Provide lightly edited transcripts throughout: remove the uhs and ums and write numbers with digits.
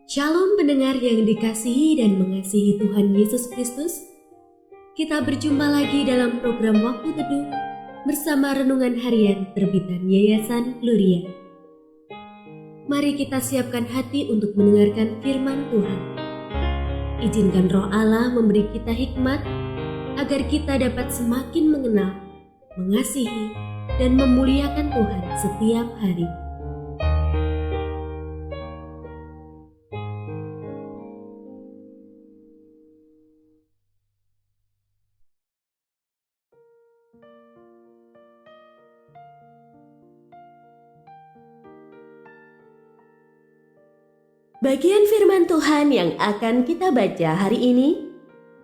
Shalom pendengar yang dikasihi dan mengasihi Tuhan Yesus Kristus. Kita berjumpa lagi dalam program Waktu Teduh bersama Renungan Harian terbitan Yayasan Gloria. Mari kita siapkan hati untuk mendengarkan firman Tuhan. Izinkan Roh Allah memberi kita hikmat agar kita dapat semakin mengenal, mengasihi, dan memuliakan Tuhan setiap hari. Bagian firman Tuhan yang akan kita baca hari ini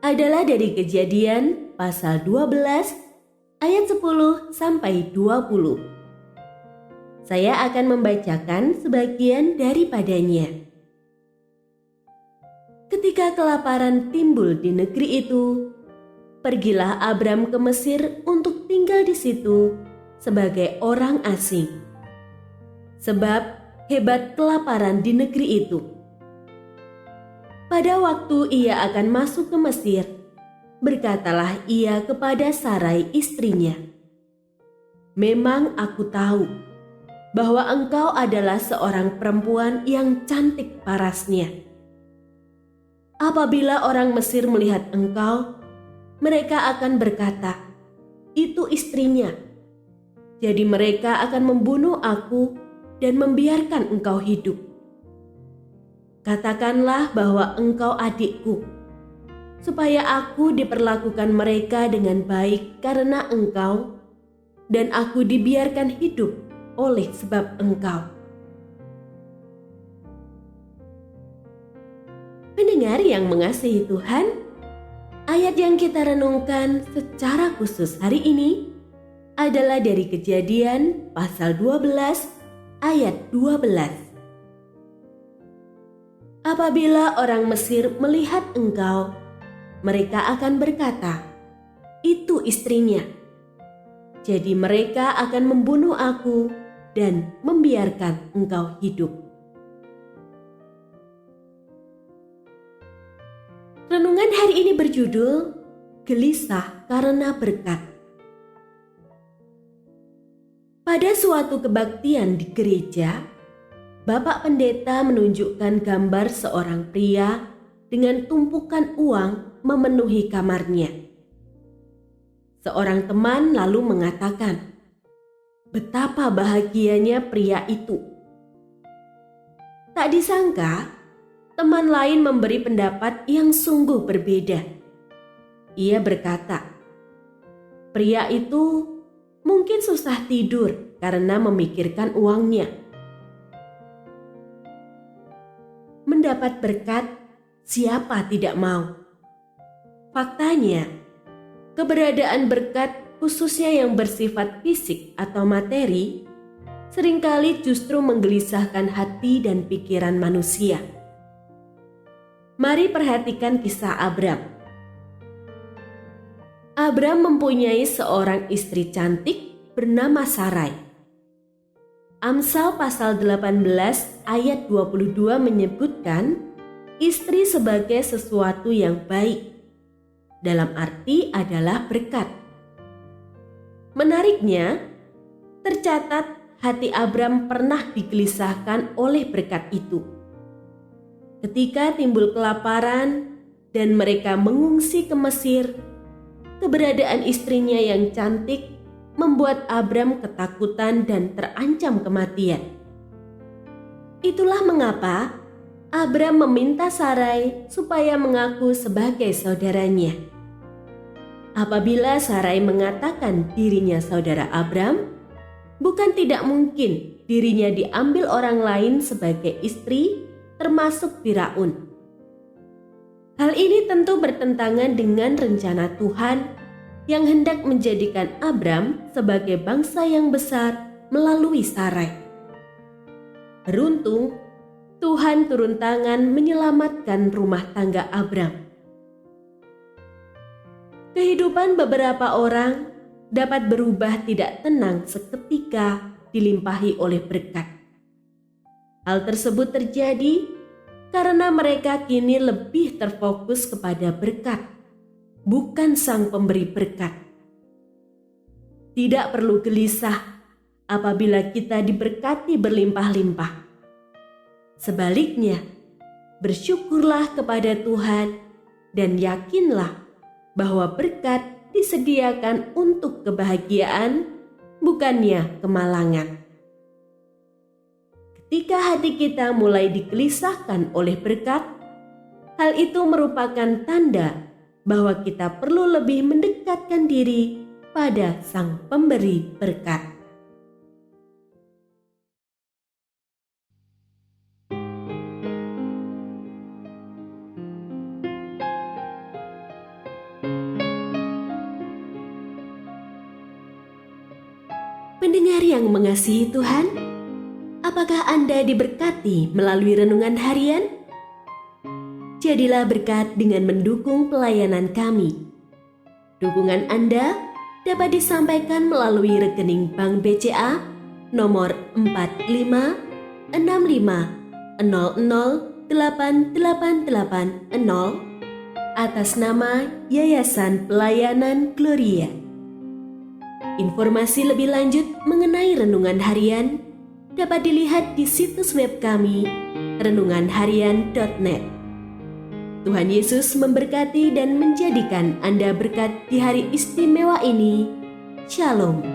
adalah dari Kejadian pasal 12 ayat 10 sampai 20. Saya akan membacakan sebagian daripadanya. Ketika kelaparan timbul di negeri itu, pergilah Abram ke Mesir untuk tinggal di situ sebagai orang asing. Sebab hebat kelaparan di negeri itu. Pada waktu ia akan masuk ke Mesir, berkatalah ia kepada Sarai istrinya, "Memang aku tahu bahwa engkau adalah seorang perempuan yang cantik parasnya. Apabila orang Mesir melihat engkau, mereka akan berkata, 'Itu istrinya.' Jadi mereka akan membunuh aku dan membiarkan engkau hidup. Katakanlah bahwa engkau adikku, supaya aku diperlakukan mereka dengan baik karena engkau, dan aku dibiarkan hidup oleh sebab engkau." Pendengar yang mengasihi Tuhan, ayat yang kita renungkan secara khusus hari ini adalah dari Kejadian pasal 12 ayat 12. Apabila orang Mesir melihat engkau, mereka akan berkata, "Itu istrinya." Jadi mereka akan membunuh aku dan membiarkan engkau hidup. Renungan hari ini berjudul Gelisah Karena Berkat. Pada suatu kebaktian di gereja, Bapak Pendeta menunjukkan gambar seorang pria dengan tumpukan uang memenuhi kamarnya. Seorang teman lalu mengatakan, betapa bahagianya pria itu. Tak disangka, teman lain memberi pendapat yang sungguh berbeda. Ia berkata, pria itu mungkin susah tidur karena memikirkan uangnya. Mendapat berkat, siapa tidak mau? Faktanya, keberadaan berkat khususnya yang bersifat fisik atau materi seringkali justru menggelisahkan hati dan pikiran manusia. Mari perhatikan kisah Abram. Abram mempunyai seorang istri cantik bernama Sarai. Amsal pasal 18 ayat 22 menyebutkan istri sebagai sesuatu yang baik, dalam arti adalah berkat. Menariknya, tercatat hati Abram pernah digelisahkan oleh berkat itu. Ketika timbul kelaparan dan mereka mengungsi ke Mesir, keberadaan istrinya yang cantik membuat Abram ketakutan dan terancam kematian. Itulah mengapa Abram meminta Sarai supaya mengaku sebagai saudaranya. Apabila Sarai mengatakan dirinya saudara Abram, bukan tidak mungkin dirinya diambil orang lain sebagai istri, termasuk Firaun. Hal ini tentu bertentangan dengan rencana Tuhan yang hendak menjadikan Abram sebagai bangsa yang besar melalui Sarai. Beruntung, Tuhan turun tangan menyelamatkan rumah tangga Abram. Kehidupan beberapa orang dapat berubah tidak tenang seketika dilimpahi oleh berkat. Hal tersebut terjadi karena mereka kini lebih terfokus kepada berkat, bukan Sang Pemberi berkat. Tidak perlu gelisah apabila kita diberkati berlimpah-limpah. Sebaliknya, bersyukurlah kepada Tuhan dan yakinlah bahwa berkat disediakan untuk kebahagiaan, bukannya kemalangan. Ketika hati kita mulai digelisahkan oleh berkat, hal itu merupakan tanda bahwa kita perlu lebih mendekatkan diri pada Sang Pemberi berkat. Pendengar yang mengasihi Tuhan, apakah Anda diberkati melalui renungan harian? Jadilah berkat dengan mendukung pelayanan kami. Dukungan Anda dapat disampaikan melalui rekening Bank BCA nomor 4565008880 atas nama Yayasan Pelayanan Gloria. Informasi lebih lanjut mengenai renungan harian dapat dilihat di situs web kami renunganharian.net. Tuhan Yesus memberkati dan menjadikan Anda berkat di hari istimewa ini. Shalom.